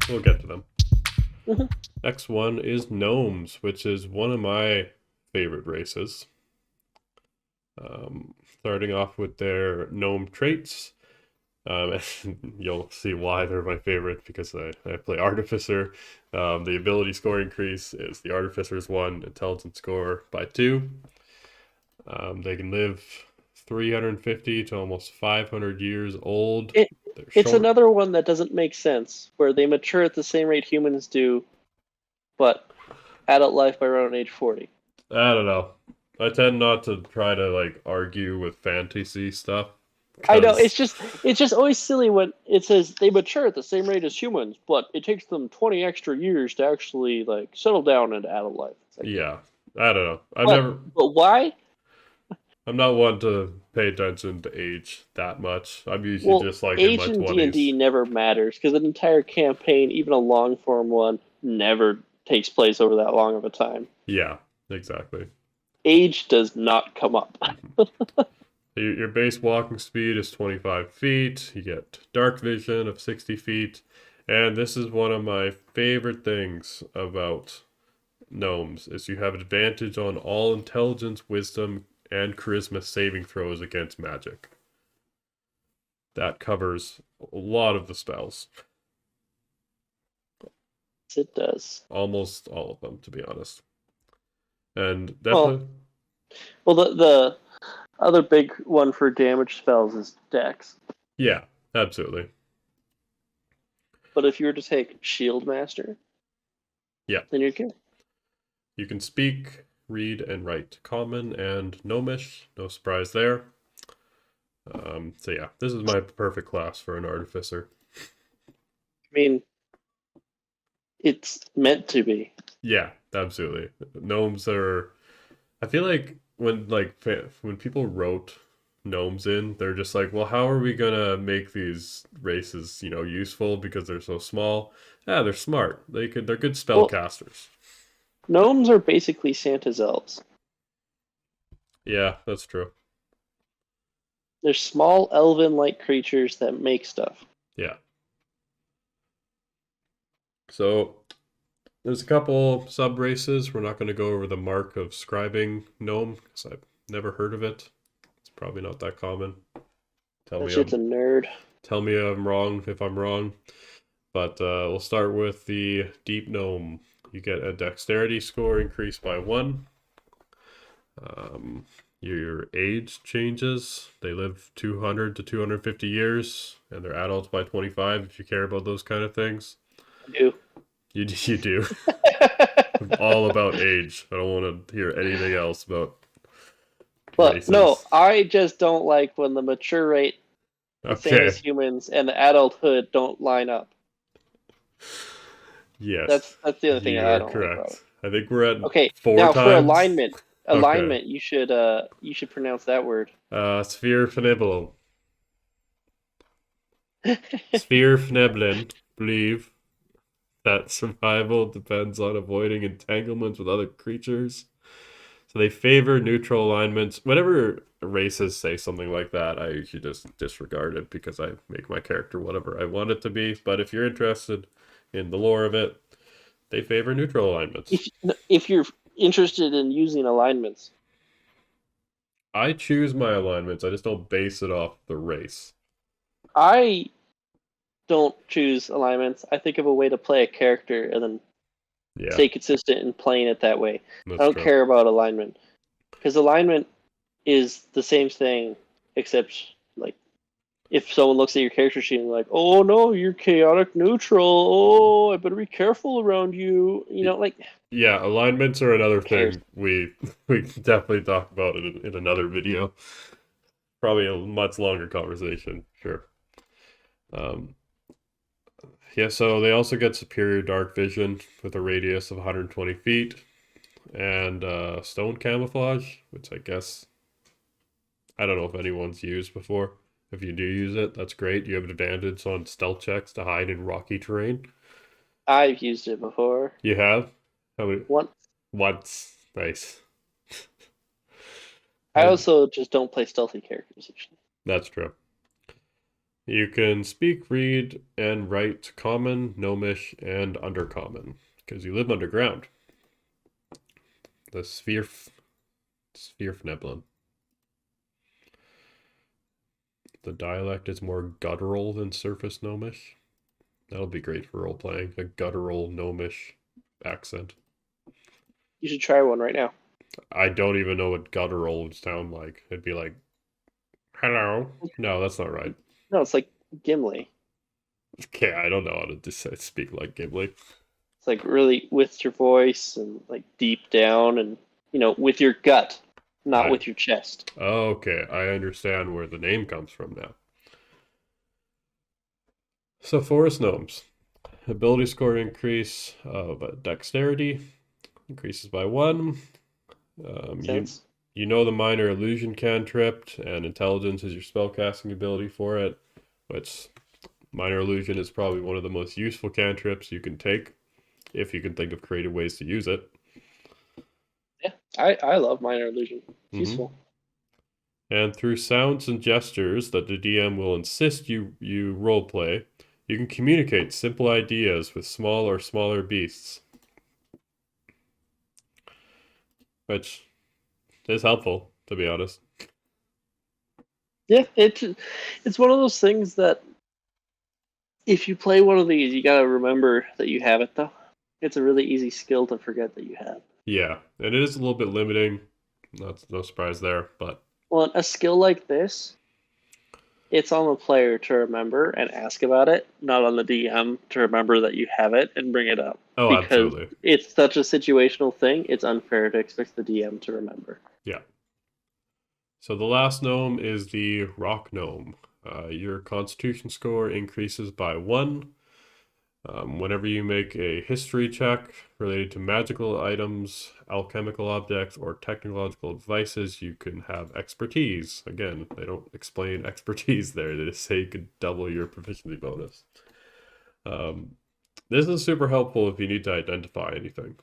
We'll get to them. Mhm. Next one is gnomes, which is one of my favorite races. Starting off with their gnome traits. And you'll see why they're my favorite because I play Artificer. The ability score increase is the Artificer's 1, intelligence score by 2. They can live 350 to almost 500 years old. It They're it's short. another one that doesn't make sense, where they mature at the same rate humans do, but adult life by around age 40. I don't know. I tend not to try to like argue with fantasy stuff I know because it's just always silly when it says they mature at the same rate as humans, but it takes them 20 extra years to actually like settle down into adult life. It's like, yeah, I don't know. but why? I'm not one to pay attention to age that much. I'm usually Well, just like in age my in D&D 20s. never matters because an entire campaign, even a long form one, never takes place over that long of a time. Yeah, exactly. Age does not come up. Your base walking speed is 25 feet. You get dark vision of 60 feet. And this is one of my favorite things about gnomes is you have advantage on all intelligence, wisdom, and charisma saving throws against magic. That covers a lot of the spells. It does. Almost all of them, to be honest. And Well, definitely, the other big one for damage spells is Dex. yeah, absolutely. But if you were to take Shield Master, Yeah. then you're good. You can speak, read, and write Common and Gnomish. No surprise there. So yeah, this is my perfect class for an artificer. I mean, it's meant to be. Yeah, absolutely. Gnomes are. I feel like when people wrote gnomes in, they're just like, well, how are we gonna make these races, useful because they're so small? Yeah, they're smart. They're good Well, spellcasters. gnomes are basically Santa's elves. Yeah, that's true. They're small elven-like creatures that make stuff. Yeah. So there's a couple sub races. We're not going to go over the mark of scribing gnome because I've never heard of it. It's probably not that common. Tell That me shit's I'm a nerd. tell me I'm wrong if I'm wrong. But we'll start with the deep gnome. You get a dexterity score increased by 1. Um, your age changes. They live 200 to 250 years, and they're adults by 25. If you care about those kind of things, I do. you do. All about age. I don't want to hear anything else about But no, races. I just don't like when the mature rate the same as Okay. humans and the adulthood don't line up. Yes, That's the other thing you I are don't like about it. correct. I think we're at Okay, four now for times. alignment, Okay. you should pronounce that word. Sphere Fnibelum. Sphere Fneblin believe that survival depends on avoiding entanglements with other creatures. So they favor neutral alignments. Whenever races say something like that, I usually just disregard it because I make my character whatever I want it to be. But if you're interested in the lore of it, they favor neutral alignments. if if you're interested in using alignments, I choose my alignments. I just don't base it off the race. I don't choose alignments. I think of a way to play a character and then Yeah, stay consistent in playing it that way. I that's don't true. care about alignment because alignment is the same thing except like if someone looks at your character sheet and like, oh no, you're chaotic neutral. Oh, I better be careful around you. You know, like Yeah, alignments are who another cares? thing we can definitely talk about in another video. Probably a much longer conversation. Sure. Um, yeah, so they also get superior dark vision with a radius of 120 feet and stone camouflage, which I guess I don't know if anyone's used before. If you do use it, that's great. You have an advantage on stealth checks to hide in rocky terrain. I've used it before. You have? How many? One, Once. Nice. I And also just don't play stealthy characters. that's true. You can speak, read, and write Common, Gnomish, and Undercommon because you live underground. The Sphere Neblin. The dialect is more guttural than Surface Gnomish. That'll be great for role playing. A guttural Gnomish accent. You should try one right now. I don't even know what guttural would sound like. It'd be like, hello. No, that's not right. No, it's like Gimli. Okay, I don't know how to just speak like Gimli. It's like really with your voice and like deep down and with your gut, not I with your chest. okay, I understand where the name comes from now. So forest gnomes. Ability score increase of dexterity increases by 1. Makes You sense? you know the minor illusion cantrip, and intelligence is your spellcasting ability for it, which minor illusion is probably one of the most useful cantrips you can take if you can think of creative ways to use it. Yeah, I love minor illusion. It's hmm useful. And through sounds and gestures that the DM will insist you roleplay, you can communicate simple ideas with small or smaller beasts, which is helpful, to be honest. Yeah, it's one of those things that if you play one of these, you gotta remember that you have it though. It's a really easy skill to forget that you have. Yeah, and it is a little bit limiting. That's no surprise there, but Well, a skill like this, it's on the player to remember and ask about it, not on the DM to remember that you have it and bring it up. oh, Because absolutely. it's such a situational thing, it's unfair to expect the DM to remember. Yeah. So the last gnome is the rock gnome. Your constitution score increases by 1. Whenever you make a history check related to magical items, alchemical objects, or technological devices, you can have expertise. Again, they don't explain expertise there. They just say you could double your proficiency bonus. Um, this is super helpful if you need to identify anything,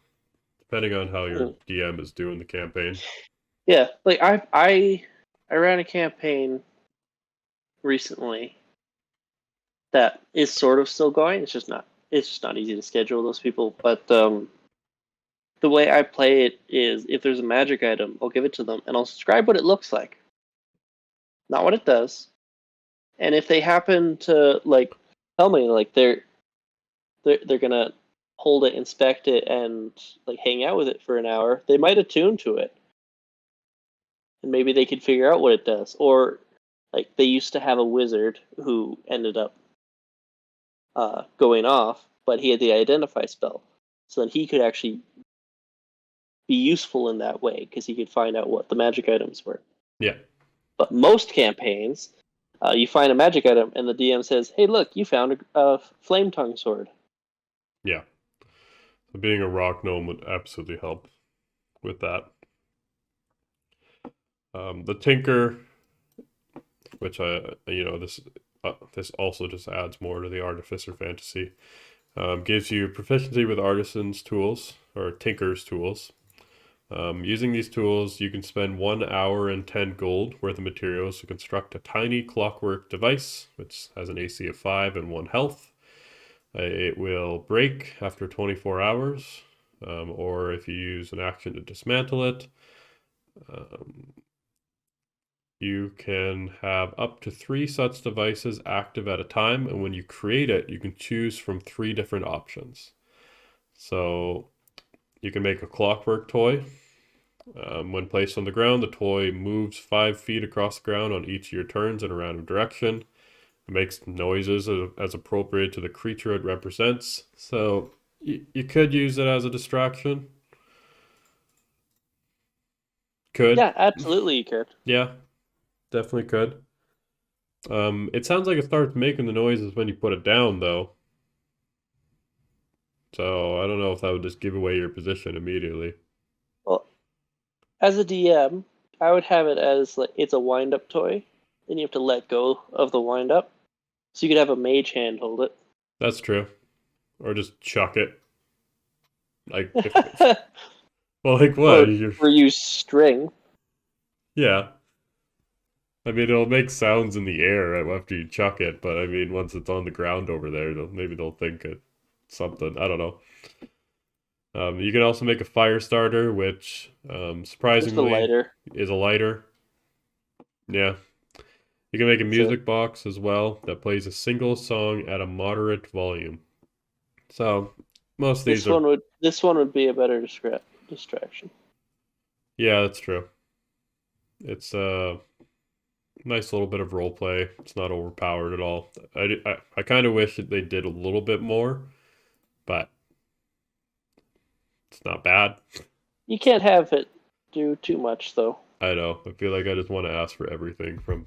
depending on how your Mm. DM is doing the campaign. Yeah, like I ran a campaign recently that is sort of still going. It's just not easy to schedule those people. But the way I play it is if there's a magic item, I'll give it to them and I'll describe what it looks like, not what it does. And if they happen to like tell me like they're gonna hold it, inspect it, and like hang out with it for an hour, they might attune to it, and maybe they could figure out what it does. Or like they used to have a wizard who ended up going off, but he had the identify spell, so then he could actually be useful in that way because he could find out what the magic items were. Yeah, But most campaigns, you find a magic item and the DM says, "Hey, look, you found a flame tongue sword." yeah. So being a rock gnome would absolutely help with that. The Tinker, which this also just adds more to the artificer fantasy. Gives you proficiency with artisans' tools or tinker's tools. Using these tools, you can spend 1 hour and 10 gold worth of materials to construct a tiny clockwork device, which has an AC of 5 and 1 health. It will break after 24 hours, or if you use an action to dismantle it. Um, you can have up to 3 such devices active at a time, and when you create it, you can choose from 3 different options. So you can make a clockwork toy. When placed on the ground, the toy moves 5 feet across the ground on each of your turns in a random direction. It makes noises as appropriate to the creature it represents. So you could use it as a distraction. Could. Yeah, absolutely, you could. Yeah, definitely could. It sounds like it starts making the noises when you put it down, though. So I don't know if that would just give away your position immediately. Well, as a DM, I would have it as like it's a wind up toy, and you have to let go of the wind up. So you could have a mage hand hold That's true. Or just chuck it. Like if it, well, like what? or use string. Yeah. I mean, it'll make sounds in the air after you chuck it, but I mean, once it's on the ground over there, maybe they'll think it's something. I don't know. You can also make a fire starter, which Just a surprisingly lighter. is a lighter. Yeah. You can make a That's it. music box as well that plays a single song at a moderate volume. So most of these are, This one would be a better distraction. yeah, that's true. It's a nice little bit of role play. It's not overpowered at all. I kind of wish that they did a little bit more, but it's not bad. You can't have it do too much though. I know. I feel like I just want to ask for everything from